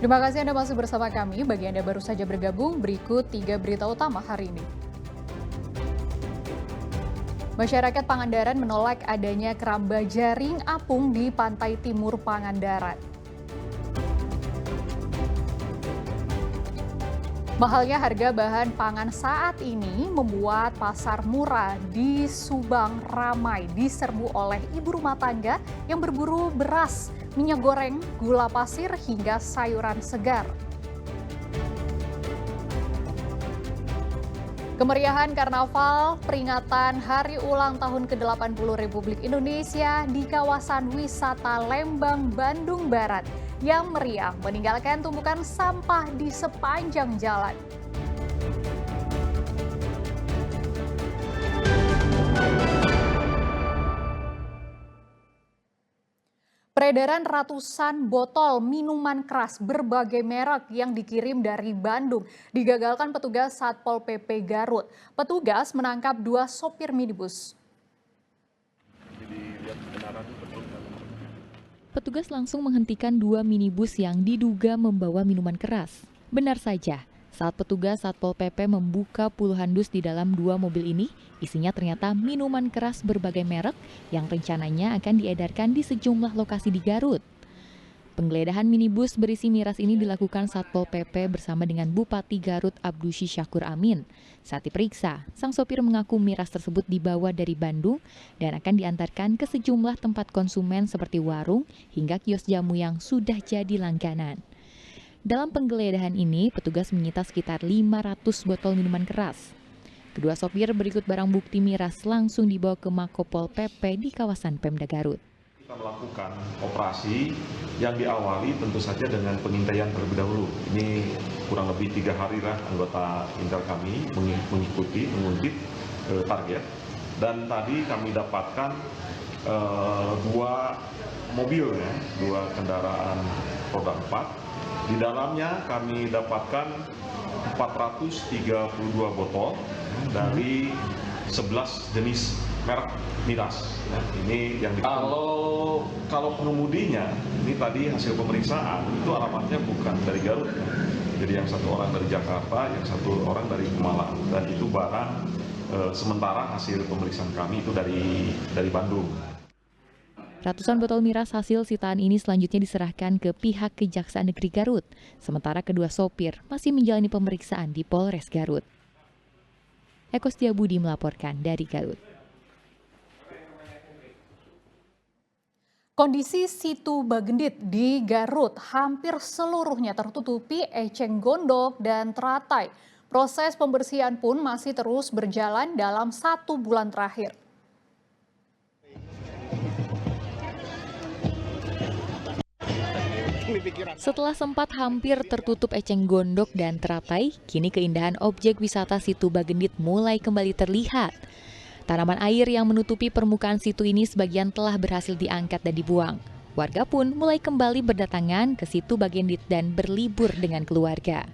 Terima kasih Anda masih bersama kami. Bagi Anda baru saja bergabung, berikut 3 berita utama hari ini. Masyarakat Pangandaran menolak adanya keramba jaring apung di pantai timur Pangandaran. Mahalnya harga bahan pangan saat ini membuat pasar murah di Subang ramai diserbu oleh ibu rumah tangga yang berburu beras, minyak goreng, gula pasir, hingga sayuran segar. Kemeriahan Karnaval peringatan Hari Ulang Tahun ke-80 Republik Indonesia di kawasan wisata Lembang, Bandung Barat yang meriah meninggalkan tumpukan sampah di sepanjang jalan. Peredaran ratusan botol minuman keras berbagai merek yang dikirim dari Bandung digagalkan petugas Satpol PP Garut. Petugas menangkap 2 sopir minibus. Petugas langsung menghentikan 2 minibus yang diduga membawa minuman keras. Benar saja, saat petugas Satpol PP membuka puluhan dus di dalam 2 mobil ini, isinya ternyata minuman keras berbagai merek yang rencananya akan diedarkan di sejumlah lokasi di Garut. Penggeledahan minibus berisi miras ini dilakukan Satpol PP bersama dengan Bupati Garut Abdusy Syakur Amin. Saat diperiksa, sang sopir mengaku miras tersebut dibawa dari Bandung dan akan diantarkan ke sejumlah tempat konsumen seperti warung hingga kios jamu yang sudah jadi langganan. Dalam penggeledahan ini, petugas menyita sekitar 500 botol minuman keras. Kedua sopir berikut barang bukti miras langsung dibawa ke Makopol PP di kawasan Pemda Garut. Kita melakukan operasi yang diawali tentu saja dengan pengintaian terlebih dahulu. Ini kurang lebih 3 hari lah anggota Intel kami menguntit target. Dan tadi kami dapatkan 2 mobil, 2 kendaraan roda 4. Di dalamnya kami dapatkan 432 botol dari 11 jenis merek miras. Ini yang kalau pengemudinya, ini tadi hasil pemeriksaan itu alamatnya bukan dari Garut. Jadi yang 1 orang dari Jakarta, yang 1 orang dari Malang, dan itu barang sementara hasil pemeriksaan kami itu dari Bandung. Ratusan botol miras hasil sitaan ini selanjutnya diserahkan ke pihak Kejaksaan Negeri Garut, sementara kedua sopir masih menjalani pemeriksaan di Polres Garut. Eko Setiabudi melaporkan dari Garut. Kondisi Situ Bagendit di Garut hampir seluruhnya tertutupi eceng gondok dan teratai. Proses pembersihan pun masih terus berjalan dalam 1 bulan terakhir. Setelah sempat hampir tertutup eceng gondok dan teratai, kini keindahan objek wisata Situ Bagendit mulai kembali terlihat. Tanaman air yang menutupi permukaan situ ini sebagian telah berhasil diangkat dan dibuang. Warga pun mulai kembali berdatangan ke Situ Bagendit dan berlibur dengan keluarga.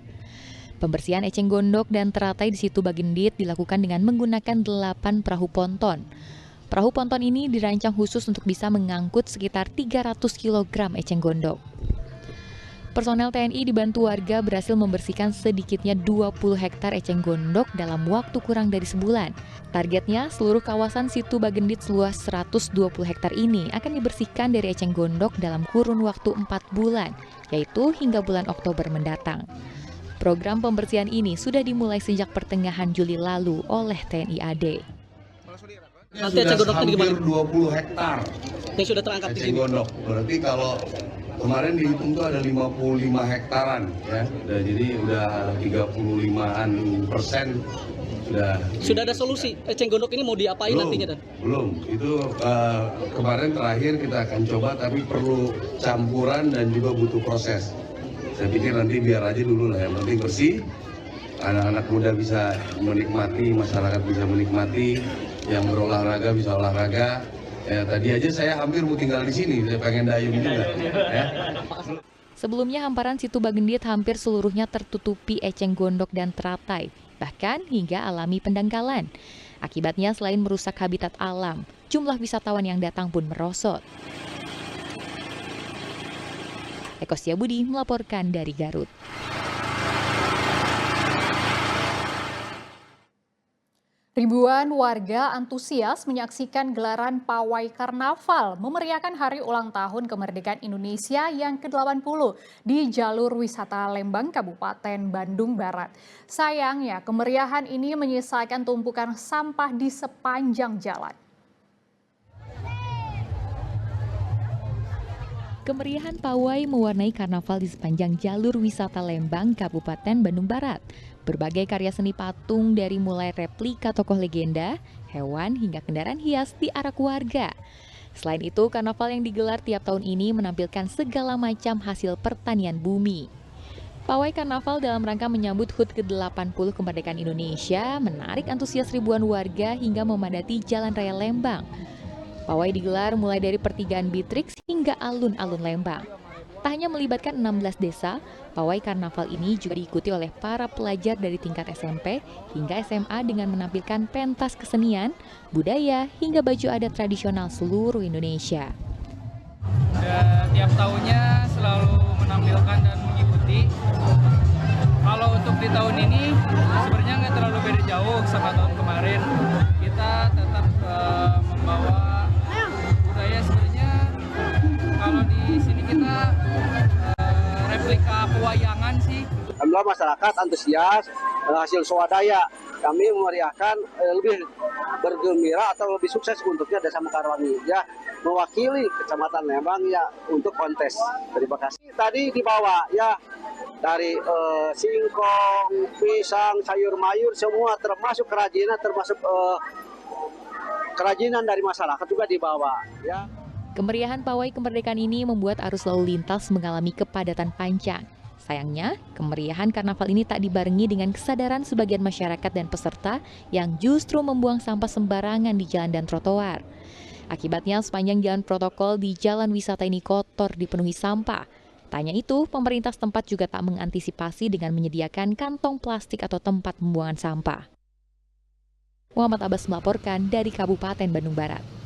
Pembersihan eceng gondok dan teratai di Situ Bagendit dilakukan dengan menggunakan 8 perahu ponton. Perahu ponton ini dirancang khusus untuk bisa mengangkut sekitar 300 kg eceng gondok. Personel TNI dibantu warga berhasil membersihkan sedikitnya 20 hektar eceng gondok dalam waktu kurang dari sebulan. Targetnya, seluruh kawasan Situ Bagendit seluas 120 hektar ini akan dibersihkan dari eceng gondok dalam kurun waktu 4 bulan, yaitu hingga bulan Oktober mendatang. Program pembersihan ini sudah dimulai sejak pertengahan Juli lalu oleh TNI AD. Nanti eceng gondoknya hampir 20 hektar yang sudah terangkat di eceng sini. gondok. Berarti kalau kemarin dihitung tuh ada 55 hektaran ya. Jadi udah 35% sudah ada solusi. Eceng gondok ini mau diapain nantinya, Dan? Belum. Itu kemarin terakhir kita akan coba, tapi perlu campuran dan juga butuh proses. Saya pikir nanti biar aja dulu lah, yang penting bersih. Anak-anak muda bisa menikmati, masyarakat bisa menikmati, yang berolahraga bisa olahraga. Ya, tadi aja saya hampir mau tinggal di sini, saya pengen dayung juga. Ya. Sebelumnya hamparan Situ Bagendit hampir seluruhnya tertutupi eceng gondok dan teratai, bahkan hingga alami pendangkalan. Akibatnya selain merusak habitat alam, jumlah wisatawan yang datang pun merosot. Eko Setiabudi melaporkan dari Garut. Ribuan warga antusias menyaksikan gelaran pawai karnaval memeriahkan hari ulang tahun kemerdekaan Indonesia yang ke-80 di jalur wisata Lembang, Kabupaten Bandung Barat. Sayangnya, kemeriahan ini menyisakan tumpukan sampah di sepanjang jalan. Kemeriahan pawai mewarnai karnaval di sepanjang jalur wisata Lembang, Kabupaten Bandung Barat. Berbagai karya seni patung dari mulai replika tokoh legenda, hewan hingga kendaraan hias diarak warga. Selain itu, karnaval yang digelar tiap tahun ini menampilkan segala macam hasil pertanian bumi. Pawai karnaval dalam rangka menyambut HUT ke-80 kemerdekaan Indonesia menarik antusias ribuan warga hingga memadati Jalan Raya Lembang. Pawai digelar mulai dari pertigaan Bitrix hingga alun-alun Lembang. Tak hanya melibatkan 16 desa, pawai karnaval ini juga diikuti oleh para pelajar dari tingkat SMP hingga SMA dengan menampilkan pentas kesenian, budaya, hingga baju adat tradisional seluruh Indonesia. Tiap tahunnya selalu menampilkan dan mengikuti. Kalau untuk di tahun ini sebenarnya nggak terlalu beda jauh sama tahun kemarin. Kita tetap membawa budaya sebenarnya. Kalau di sini kita replika pewayangan sih. Alhamdulillah masyarakat antusias hasil swadaya. Kami memeriahkan lebih bergembira atau lebih sukses untuknya Desa Mekarwangi ya, mewakili Kecamatan Lembang ya untuk kontes. Terima kasih. Tadi dibawa ya dari singkong, pisang, sayur mayur semua termasuk kerajinan kerajinan dari masyarakat juga dibawa ya. Kemeriahan pawai kemerdekaan ini membuat arus lalu lintas mengalami kepadatan panjang. Sayangnya, kemeriahan karnaval ini tak dibarengi dengan kesadaran sebagian masyarakat dan peserta yang justru membuang sampah sembarangan di jalan dan trotoar. Akibatnya, sepanjang jalan protokol di jalan wisata ini kotor dipenuhi sampah. Tanya itu, pemerintah setempat juga tak mengantisipasi dengan menyediakan kantong plastik atau tempat pembuangan sampah. Muhammad Abbas melaporkan dari Kabupaten Bandung Barat.